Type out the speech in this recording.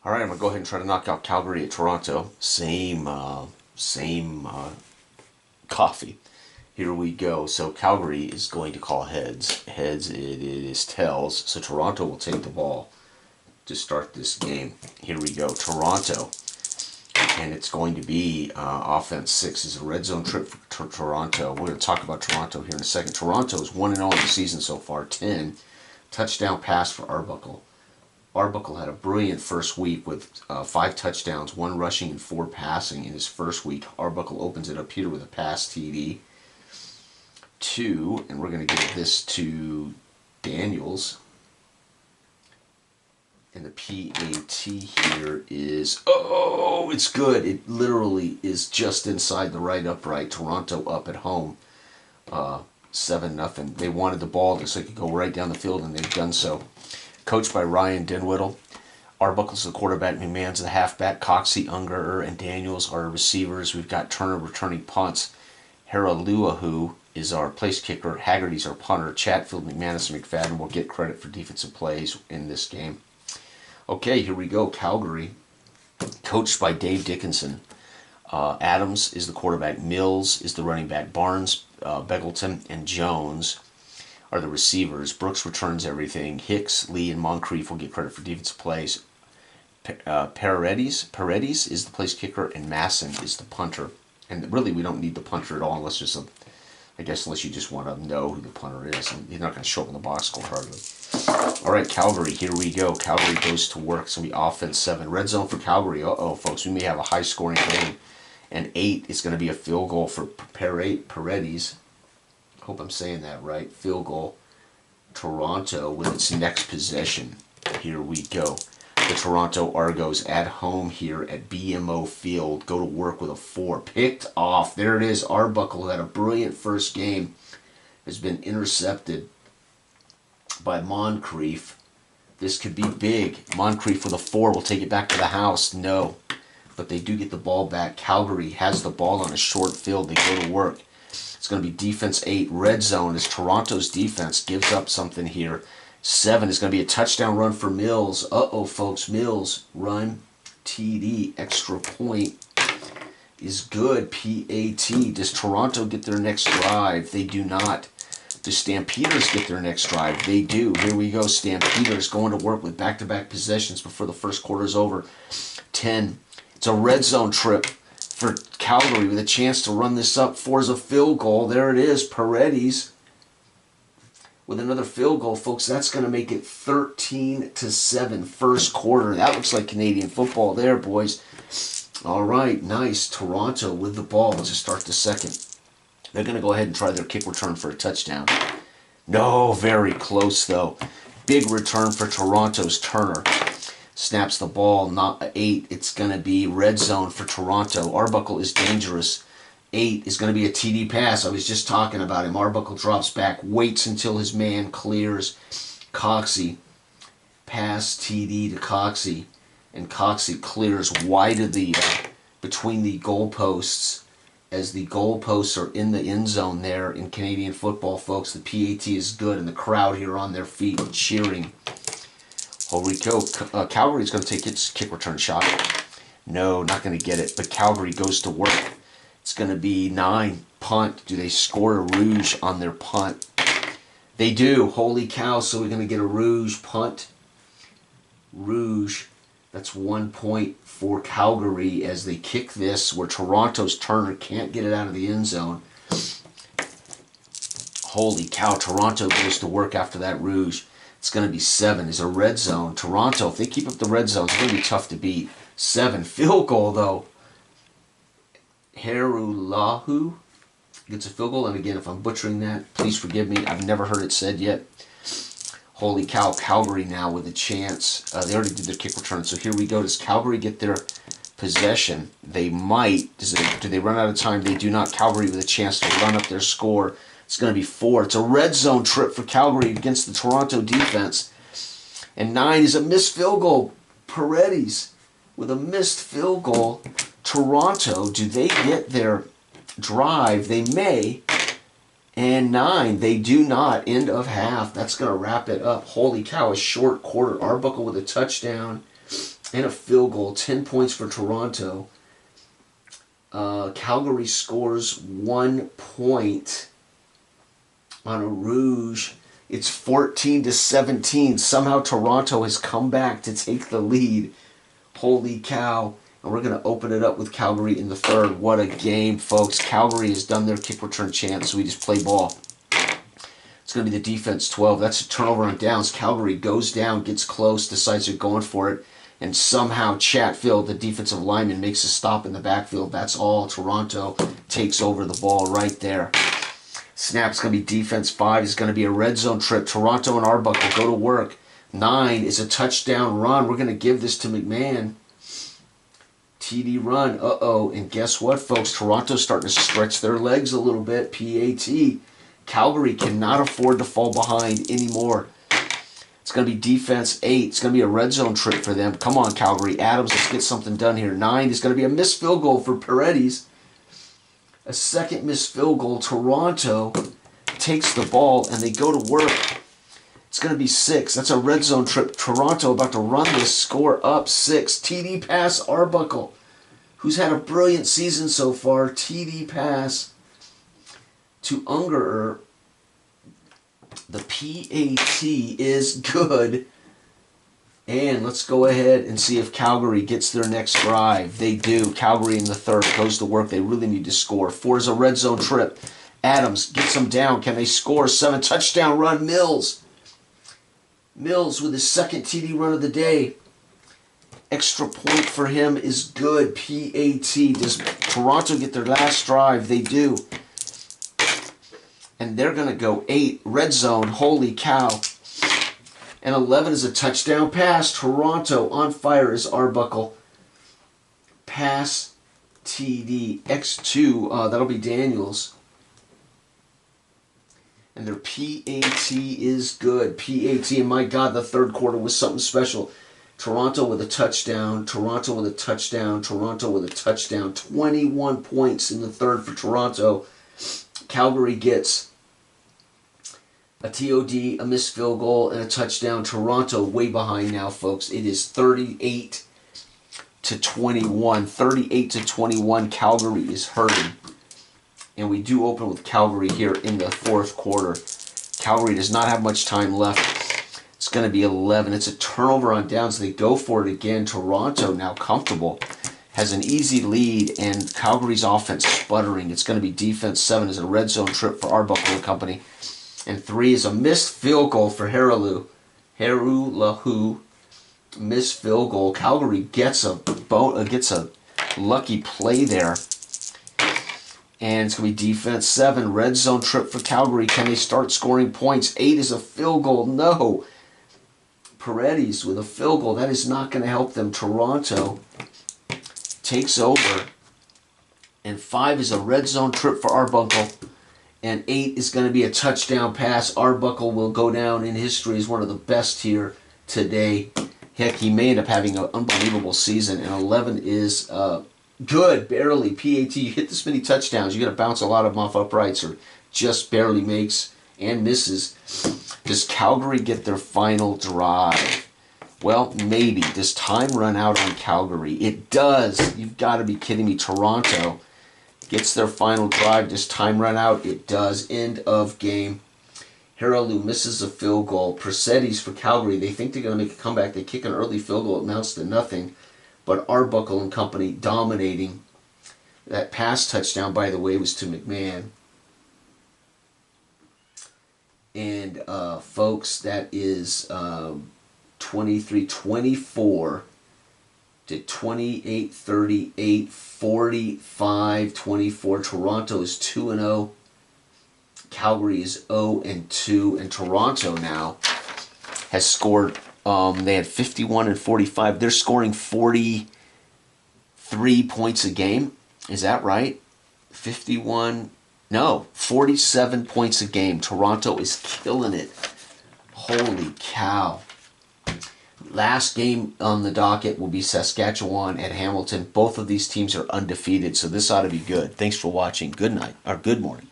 All right, I'm gonna go ahead and try to knock out Calgary at Toronto. Same coffee. Here we go. So Calgary is going to call heads. Heads, it is tails. So Toronto will take the ball to start this game. Here we go. Toronto, and it's going to be offense 6 is a red zone trip for Toronto. We're going to talk about Toronto here in a second. Toronto is 1-0 in the season so far. 10 touchdown pass for Arbuckle. Arbuckle had a brilliant first week with 5 touchdowns, 1 rushing and 4 passing in his first week. Arbuckle opens it up here with a pass TD. 2, and we're going to give this to Daniels. And the PAT here is, oh, it's good. It literally is just inside the right upright. Toronto up at home, 7-0. They wanted the ball so they could go right down the field, and they've done so. Coached by Ryan Dinwiddle. Arbuckle's the quarterback, McMahon's the halfback, Coxey, Unger, and Daniels are receivers. We've got Turner returning punts. Haraluahu is our place kicker. Haggerty's our punter. Chatfield, McManus, and McFadden will get credit for defensive plays in this game. Okay, here we go. Calgary, coached by Dave Dickinson. Adams is the quarterback. Mills is the running back. Barnes, Beggleton, and Jones are the receivers. Brooks returns everything. Hicks, Lee, and Moncrief will get credit for defensive plays. Paredes is the place kicker, and Masson is the punter. And really, we don't need the punter at all unless there's unless you just want to know who the punter is. And he's not going to show up in the box score hardly. All right, Calgary, here we go. Calgary goes to work. It's going to be offense 7. Red zone for Calgary. Uh-oh, folks, we may have a high-scoring game. And 8 is going to be a field goal for Paredes. Hope I'm saying that right. Field goal. Toronto with its next possession. Here we go. The Toronto Argos at home here at BMO Field go to work with a 4. Picked off. There it is. Arbuckle, who had a brilliant first game, has been intercepted by Moncrief. This could be big. Moncrief with a 4 will take it back to the house. No. But they do get the ball back. Calgary has the ball on a short field. They go to work. It's going to be defense 8. Red zone as Toronto's defense gives up something here. 7 is going to be a touchdown run for Mills. Uh-oh, folks. Mills run TD. Extra point is good. PAT. Does Toronto get their next drive? They do not. Do Stampeders get their next drive? They do. Here we go. Stampeders going to work with back-to-back possessions before the first quarter is over. 10. It's a red zone trip for Calgary with a chance to run this up. 4 is a field goal. There it is. Paredes with another field goal, folks. That's going to make it 13-7 first quarter. That looks like Canadian football there, boys. All right, nice. Toronto with the ball to start the second. They're going to go ahead and try their kick return for a touchdown. No, very close, though. Big return for Toronto's Turner. Snaps the ball, not 8. It's going to be red zone for Toronto. Arbuckle is dangerous. 8 is going to be a TD pass. I was just talking about him. Arbuckle drops back, waits until his man clears. Coxey, pass TD to Coxey, and Coxey clears wide of the between the goalposts. As the goalposts are in the end zone there in Canadian football, folks, the PAT is good, and the crowd here on their feet cheering. Holy cow. Calgary's going to take its kick return shot. No, not going to get it, but Calgary goes to work. It's going to be 9. Punt. Do they score a rouge on their punt? They do. Holy cow, so we're going to get a rouge punt. Rouge. That's 1 point for Calgary as they kick this where Toronto's Turner can't get it out of the end zone. Holy cow, Toronto goes to work after that rouge. It's going to be 7. Is a red zone. Toronto, if they keep up the red zone, it's going to be tough to beat. 7. Field goal, though. Haraluahu gets a field goal. And again, if I'm butchering that, please forgive me. I've never heard it said yet. Holy cow, Calgary now with a chance. They already did their kick return, so here we go. Does Calgary get their possession? They might. Do they run out of time? They do not. Calgary with a chance to run up their score. It's going to be 4. It's a red zone trip for Calgary against the Toronto defense. And 9 is a missed field goal. Paredes with a missed field goal. Toronto, do they get their drive? They may. And 9, they do not. End of half. That's going to wrap it up. Holy cow, a short quarter. Arbuckle with a touchdown. and a field goal. 10 points for Toronto. Calgary scores 1 point on a Rouge. It's 14-17. Somehow Toronto has come back to take the lead. Holy cow. And we're going to open it up with Calgary in the third. What a game, folks. Calgary has done their kick return chance, so we just play ball. It's going to be the defense 12. That's a turnover on downs. Calgary goes down, gets close, decides they're going for it, and somehow Chatfield, the defensive lineman, makes a stop in the backfield. That's all. Toronto takes over the ball right there. Snap's going to be defense 5. It's going to be a red zone trip. Toronto and Arbuckle go to work. 9 is a touchdown run. We're going to give this to McMahon. TD run. Uh-oh. And guess what, folks? Toronto's starting to stretch their legs a little bit. PAT. Calgary cannot afford to fall behind anymore. It's going to be defense 8. It's going to be a red zone trip for them. Come on, Calgary. Adams, let's get something done here. 9 is going to be a missed field goal for Paredes. A second missed field goal. Toronto takes the ball, and they go to work. It's going to be 6. That's a red zone trip. Toronto about to run this score up 6. TD pass, Arbuckle, who's had a brilliant season so far. TD pass to Ungerer. The PAT is good. And let's go ahead and see if Calgary gets their next drive. They do. Calgary in the third goes to work. They really need to score. 4 is a red zone trip. Adams gets them down. Can they score? 7 touchdown run. Mills. Mills with his second TD run of the day. Extra point for him is good. PAT. Does Toronto get their last drive? They do. And they're going to go 8. Red zone. Holy cow. And 11 is a touchdown pass. Toronto on fire is Arbuckle. Pass TD. X2. That'll be Daniels. And their PAT is good. PAT. And my God, the third quarter was something special. Toronto with a touchdown. Toronto with a touchdown. Toronto with a touchdown. 21 points in the third for Toronto. Calgary gets a TOD, a missed field goal, and a touchdown. Toronto way behind now, folks. It is 38-21. 38-21. Calgary is hurting. And we do open with Calgary here in the fourth quarter. Calgary does not have much time left. It's going to be 11. It's a turnover on downs. They go for it again. Toronto now comfortable. Has an easy lead, and Calgary's offense sputtering. It's going to be defense 7 as a red zone trip for Arbuckle and Company. And 3 is a missed field goal for Herulu. Herulahu. Missed field goal. Calgary gets a lucky play there. And it's going to be defense 7. Red zone trip for Calgary. Can they start scoring points? 8 is a field goal. No. Paredes with a field goal. That is not going to help them. Toronto takes over. And 5 is a red zone trip for Arbuckle. And 8 is going to be a touchdown pass. Arbuckle will go down in history as one of the best here today. Heck, he may end up having an unbelievable season. And 11 is good, barely. PAT, you hit this many touchdowns, you're going to bounce a lot of them off uprights, or just barely makes and misses. Does Calgary get their final drive? Well, maybe. Does time run out on Calgary? It does. You've got to be kidding me. Toronto gets their final drive. Does time run out? It does. End of game. Herulu misses a field goal. Paredes for Calgary. They think they're going to make a comeback. They kick an early field goal. It amounts to nothing. But Arbuckle and Company dominating. That pass touchdown, by the way, was to McMahon. And, folks, that is 23-24 to 28-38, 45-24. Toronto is 2-0. Calgary is 0-2. And Toronto now has scored... they had 51 and 45. They're scoring 43 points a game. Is that right? 47 points a game. Toronto is killing it. Holy cow. Last game on the docket will be Saskatchewan at Hamilton. Both of these teams are undefeated, so this ought to be good. Thanks for watching. Good night, or good morning.